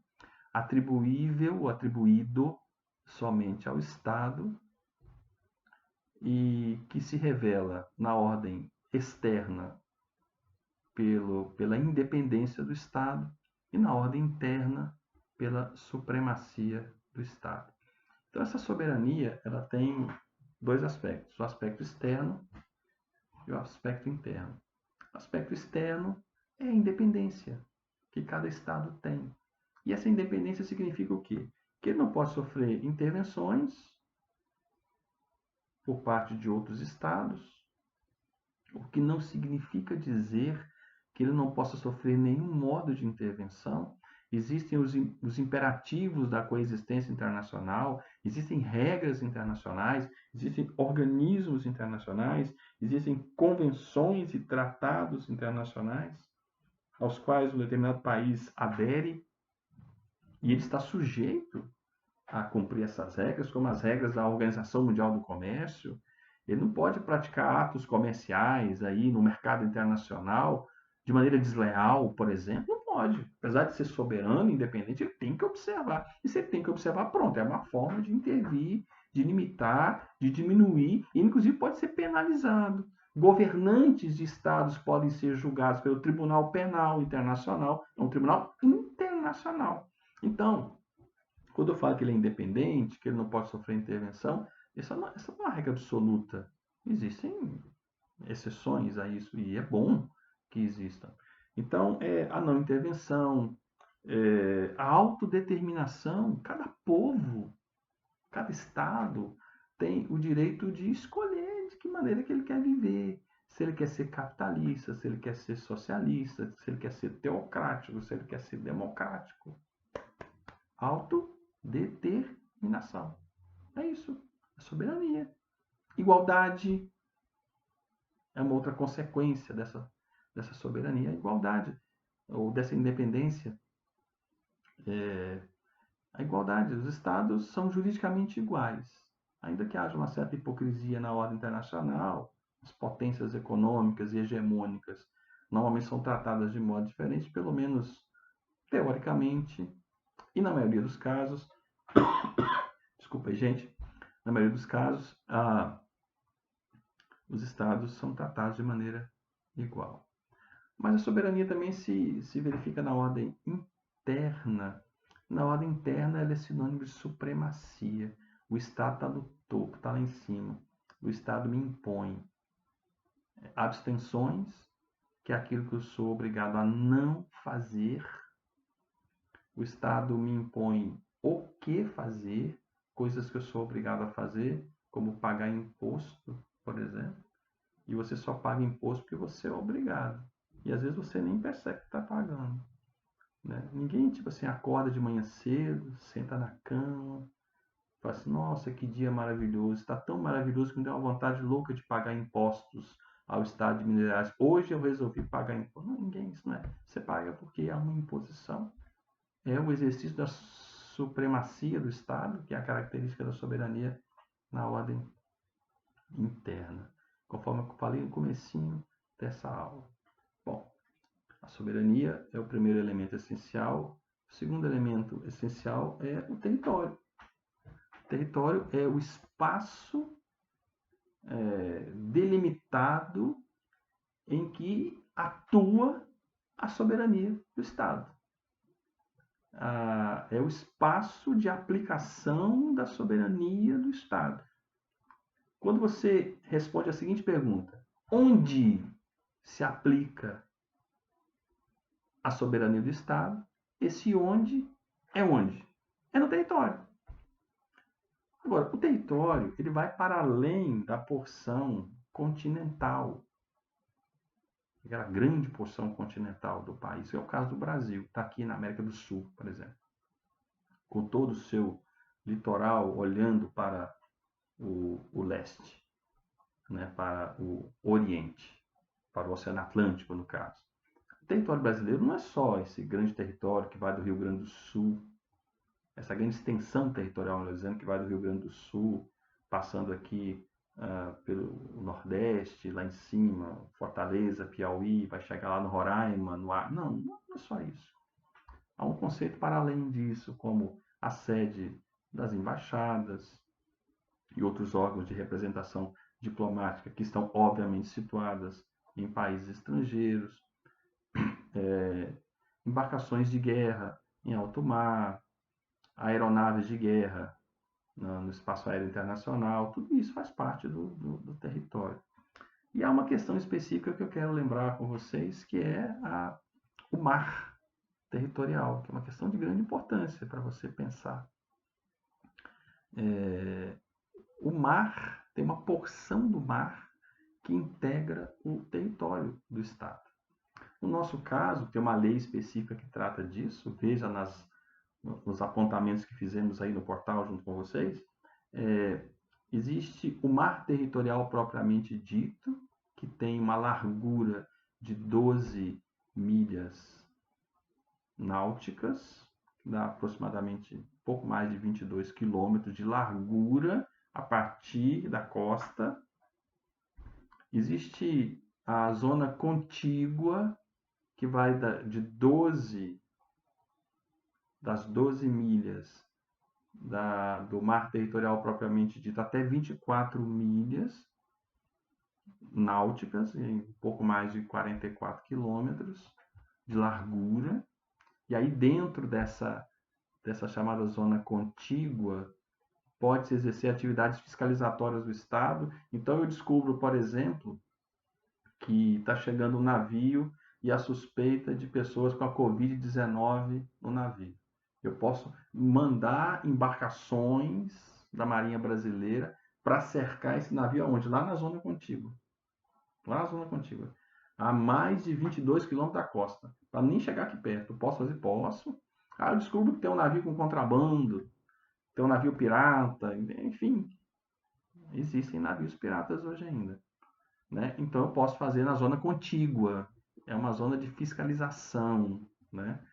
Atribuível ou atribuído somente ao Estado e que se revela na ordem externa pela independência do Estado e na ordem interna pela supremacia do Estado. Então, essa soberania ela tem 2 aspectos, o aspecto externo e o aspecto interno. O aspecto externo é a independência que cada Estado tem. E essa independência significa o quê? Que ele não pode sofrer intervenções por parte de outros Estados, o que não significa dizer que ele não possa sofrer nenhum modo de intervenção. Existem os imperativos da coexistência internacional, existem regras internacionais, existem organismos internacionais, existem convenções e tratados internacionais aos quais um determinado país adere e ele está sujeito a cumprir essas regras, como as regras da Organização Mundial do Comércio. Ele não pode praticar atos comerciais aí no mercado internacional de maneira desleal, por exemplo. Não pode. Apesar de ser soberano, independente, ele tem que observar. E se ele tem que observar, pronto, é uma forma de intervir, de limitar, de diminuir, e inclusive pode ser penalizado. Governantes de estados podem ser julgados pelo Tribunal Penal Internacional, é um tribunal internacional. Então, quando eu falo que ele é independente, que ele não pode sofrer intervenção, essa não é uma regra absoluta. Existem exceções a isso e é bom que existam. Então, a não intervenção, a autodeterminação, cada povo, cada Estado tem o direito de escolher de que maneira que ele quer viver. Se ele quer ser capitalista, se ele quer ser socialista, se ele quer ser teocrático, se ele quer ser democrático. Autodeterminação. É isso. É soberania. Igualdade é uma outra consequência dessa soberania. A igualdade, ou dessa independência. A igualdade. Os Estados são juridicamente iguais. Ainda que haja uma certa hipocrisia na ordem internacional, as potências econômicas e hegemônicas normalmente são tratadas de modo diferente, pelo menos teoricamente, e na maioria dos casos, desculpa aí, gente, na maioria dos casos, os estados são tratados de maneira igual. Mas a soberania também se verifica na ordem interna. Na ordem interna, ela é sinônimo de supremacia. O Estado está no topo, está lá em cima. O Estado me impõe abstenções, que é aquilo que eu sou obrigado a não fazer. O Estado me impõe o que fazer, coisas que eu sou obrigado a fazer, como pagar imposto, por exemplo. E você só paga imposto porque você é obrigado. E às vezes você nem percebe que está pagando. Né? Ninguém, tipo assim, acorda de manhã cedo, senta na cama, fala assim, nossa, que dia maravilhoso, está tão maravilhoso que me deu uma vontade louca de pagar impostos ao Estado de Minas Gerais. Hoje eu resolvi pagar imposto. Não, ninguém, isso não é. Você paga porque é uma imposição. É o exercício da supremacia do Estado, que é a característica da soberania na ordem interna, conforme eu falei no comecinho dessa aula. Bom, a soberania é o primeiro elemento essencial. O segundo elemento essencial é o território. O território é o espaço delimitado em que atua a soberania do Estado. É o espaço de aplicação da soberania do Estado. Quando você responde a seguinte pergunta, onde se aplica a soberania do Estado? Esse onde é onde? É no território. Agora, o território ele vai para além da porção continental, aquela grande porção continental do país, que é o caso do Brasil, está aqui na América do Sul, por exemplo, com todo o seu litoral olhando para o leste, né, para o Oriente, para o Oceano Atlântico, no caso. O território brasileiro não é só esse grande território que vai do Rio Grande do Sul, essa grande extensão territorial, melhor dizendo, que vai do Rio Grande do Sul, passando aqui pelo Nordeste, lá em cima, Fortaleza, Piauí, vai chegar lá no Roraima, no Acre. Não, não é só isso. Há um conceito para além disso, como a sede das embaixadas e outros órgãos de representação diplomática que estão, obviamente, situadas em países estrangeiros, embarcações de guerra em alto mar, aeronaves de guerra no espaço aéreo internacional, tudo isso faz parte do território. E há uma questão específica que eu quero lembrar com vocês, que é o mar territorial, que é uma questão de grande importância para você pensar. O mar tem uma porção do mar que integra o território do Estado. No nosso caso, tem uma lei específica que trata disso, veja nos apontamentos que fizemos aí no portal junto com vocês. Existe o mar territorial propriamente dito, que tem uma largura de 12 milhas náuticas, que dá aproximadamente pouco mais de 22 quilômetros de largura a partir da costa. Existe a zona contígua, que vai de 12 das 12 milhas do mar territorial propriamente dito até 24 milhas náuticas, em um pouco mais de 44 quilômetros de largura. E aí dentro dessa chamada zona contígua, pode-se exercer atividades fiscalizatórias do Estado. Então eu descubro, por exemplo, que está chegando um navio e a suspeita de pessoas com a Covid-19 no navio. Eu posso mandar embarcações da Marinha Brasileira para cercar esse navio aonde? Lá na zona contígua. Lá na zona contígua. A mais de 22 quilômetros da costa. Para nem chegar aqui perto. Posso fazer? Posso. Eu descubro que tem um navio com contrabando, tem um navio pirata, enfim. Existem navios piratas hoje ainda. Né? Então eu posso fazer na zona contígua. É uma zona de fiscalização, né?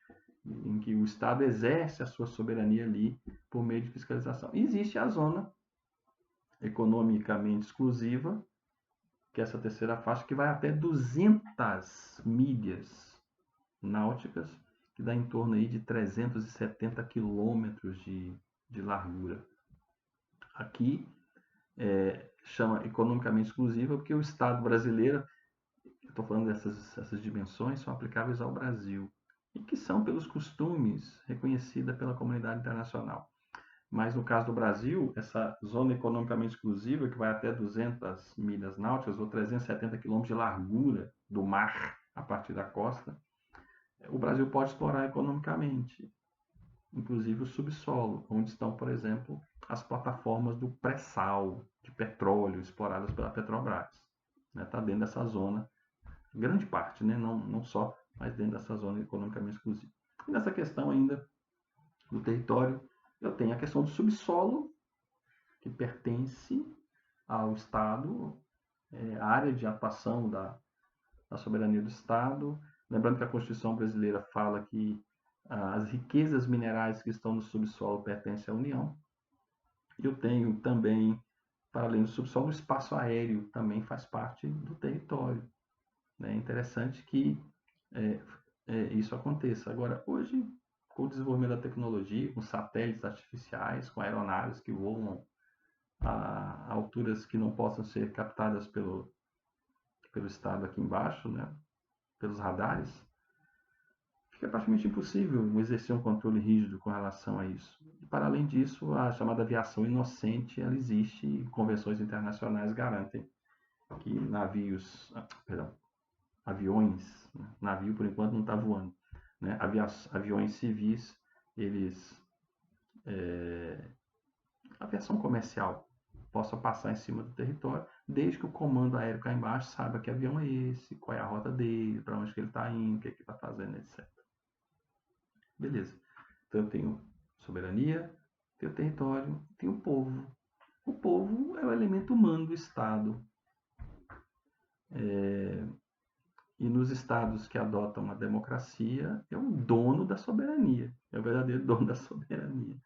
Em que o Estado exerce a sua soberania ali por meio de fiscalização. E existe a zona economicamente exclusiva, que é essa terceira faixa, que vai até 200 milhas náuticas, que dá em torno aí de 370 quilômetros de largura. Aqui chama economicamente exclusiva porque o Estado brasileiro, estou falando dessas dimensões, são aplicáveis ao Brasil e que são, pelos costumes, reconhecida pela comunidade internacional. Mas no caso do Brasil, essa zona economicamente exclusiva, que vai até 200 milhas náuticas ou 370 quilômetros de largura do mar a partir da costa, o Brasil pode explorar economicamente, inclusive o subsolo, onde estão, por exemplo, as plataformas do pré-sal de petróleo exploradas pela Petrobras. Está dentro dessa zona, grande parte, né? Não só, mas dentro dessa zona economicamente exclusiva. E nessa questão ainda do território, eu tenho a questão do subsolo, que pertence ao Estado, a área de atuação da soberania do Estado. Lembrando que a Constituição brasileira fala que as riquezas minerais que estão no subsolo pertencem à União. Eu tenho também, para além do subsolo, o espaço aéreo também faz parte do território. É interessante que isso aconteça. Agora, hoje, com o desenvolvimento da tecnologia, com satélites artificiais, com aeronaves que voam a alturas que não possam ser captadas pelo Estado aqui embaixo, né, pelos radares, fica praticamente impossível exercer um controle rígido com relação a isso. E, para além disso, a chamada aviação inocente, ela existe e convenções internacionais garantem que aviões, né, navio por enquanto não está voando, né, aviões civis, aviação comercial, possa passar em cima do território, desde que o comando aéreo cá embaixo saiba que avião é esse, qual é a rota dele, para onde que ele está indo, o que ele está fazendo, etc. Beleza. Então eu tenho soberania, tenho território, tenho povo. O povo é o elemento humano do Estado. E nos estados que adotam a democracia, é o dono da soberania, é o verdadeiro dono da soberania.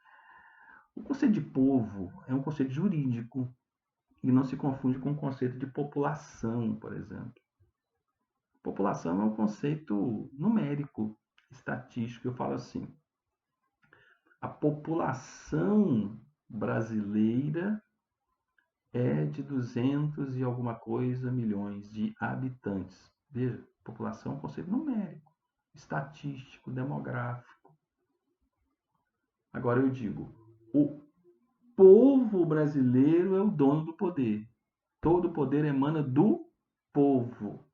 O conceito de povo é um conceito jurídico e não se confunde com o conceito de população, por exemplo. População é um conceito numérico, estatístico. Eu falo assim, a população brasileira é de 200 e alguma coisa milhões de habitantes. Veja, população é um conceito numérico, estatístico, demográfico. Agora eu digo, o povo brasileiro é o dono do poder. Todo poder emana do povo.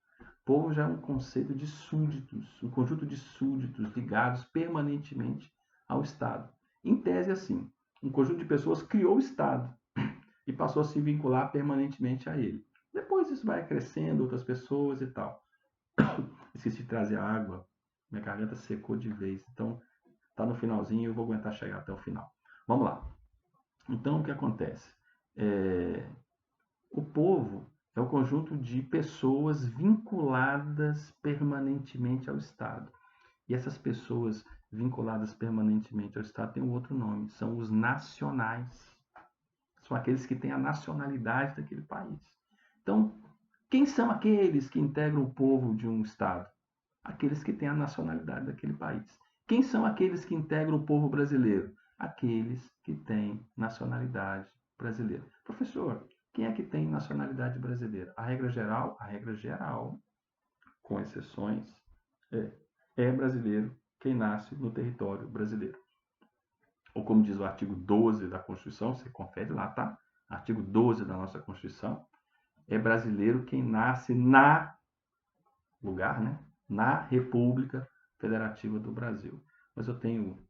Povo já é um conceito de súditos, um conjunto de súditos ligados permanentemente ao Estado. Em tese, assim, um conjunto de pessoas criou o Estado e passou a se vincular permanentemente a ele. Depois isso vai crescendo, outras pessoas e tal. Esqueci de trazer a água, minha garganta secou de vez, então tá no finalzinho, eu vou aguentar chegar até o final. Vamos lá. Então, o que acontece? O povo é o conjunto de pessoas vinculadas permanentemente ao Estado. E essas pessoas vinculadas permanentemente ao Estado têm um outro nome, são os nacionais. São aqueles que têm a nacionalidade daquele país. Então, quem são aqueles que integram o povo de um Estado? Aqueles que têm a nacionalidade daquele país. Quem são aqueles que integram o povo brasileiro? Aqueles que têm nacionalidade brasileira. Professor, quem é que tem nacionalidade brasileira? A regra geral, com exceções, é brasileiro quem nasce no território brasileiro. Ou como diz o artigo 12 da Constituição, você confere lá, tá? Artigo 12 da nossa Constituição, é brasileiro quem nasce lugar, né? Na República Federativa do Brasil. Mas eu tenho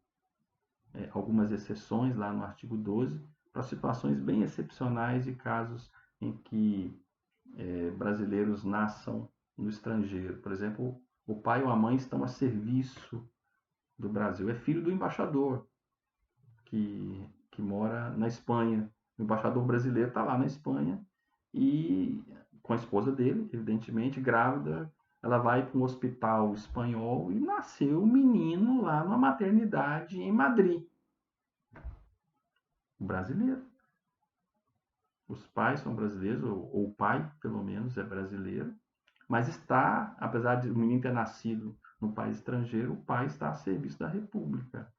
algumas exceções lá no artigo 12 para situações bem excepcionais e casos em que brasileiros nasçam no estrangeiro. Por exemplo, o pai ou a mãe estão a serviço do Brasil. É filho do embaixador que mora na Espanha. O embaixador brasileiro está lá na Espanha e com a esposa dele, evidentemente, grávida, ela vai para um hospital espanhol e nasceu um menino lá numa maternidade em Madrid. Brasileiro. Os pais são brasileiros, ou o pai, pelo menos, é brasileiro, mas está, apesar de o menino ter nascido no país estrangeiro, o pai está a serviço da República.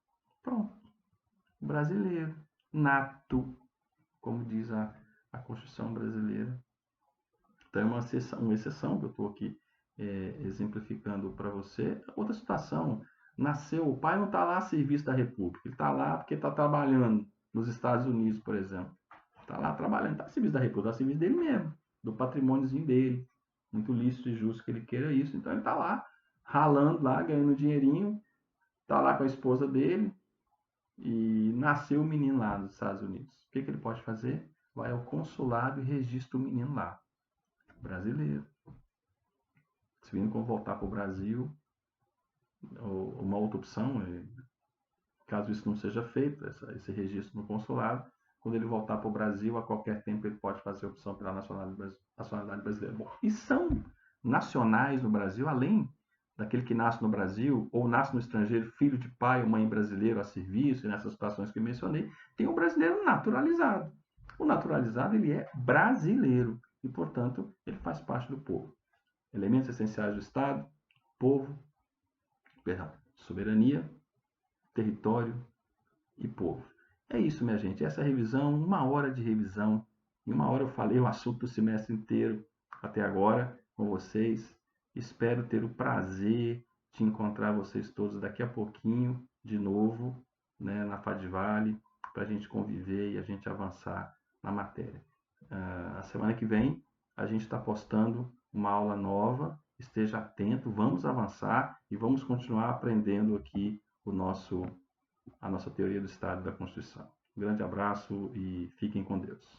Pronto. Brasileiro. Nato, como diz a Constituição brasileira. Então, é uma exceção que eu estou aqui exemplificando para você. Outra situação, nasceu, o pai não está lá a serviço da República, ele está lá porque está trabalhando nos Estados Unidos, por exemplo. Está lá trabalhando, está a serviço da República, está a serviço dele mesmo, do patrimôniozinho dele. Muito lícito e justo que ele queira isso. Então, ele está lá, ralando lá, ganhando dinheirinho, está lá com a esposa dele e nasceu o menino lá nos Estados Unidos. O que ele pode fazer? Vai ao consulado e registra o menino lá. Brasileiro. Se vindo com voltar para o Brasil, uma outra opção, caso isso não seja feito, esse registro no consulado, quando ele voltar para o Brasil, a qualquer tempo ele pode fazer a opção pela nacionalidade brasileira. Bom, e são nacionais no Brasil, além daquele que nasce no Brasil ou nasce no estrangeiro, filho de pai ou mãe brasileiro a serviço, e nessas situações que eu mencionei, tem o brasileiro naturalizado. O naturalizado, ele é brasileiro e, portanto, ele faz parte do povo. Elementos essenciais do Estado: povo, perdão, soberania, território e povo. É isso, minha gente. Essa revisão, 1 hora de revisão. Em 1 hora eu falei o assunto do semestre inteiro até agora com vocês. Espero ter o prazer de encontrar vocês todos daqui a pouquinho, de novo, né, na Fadvale, para a gente conviver e a gente avançar na matéria. A semana que vem a gente está postando uma aula nova. Esteja atento, vamos avançar e vamos continuar aprendendo aqui a nossa teoria do Estado e da Constituição. Um grande abraço e fiquem com Deus.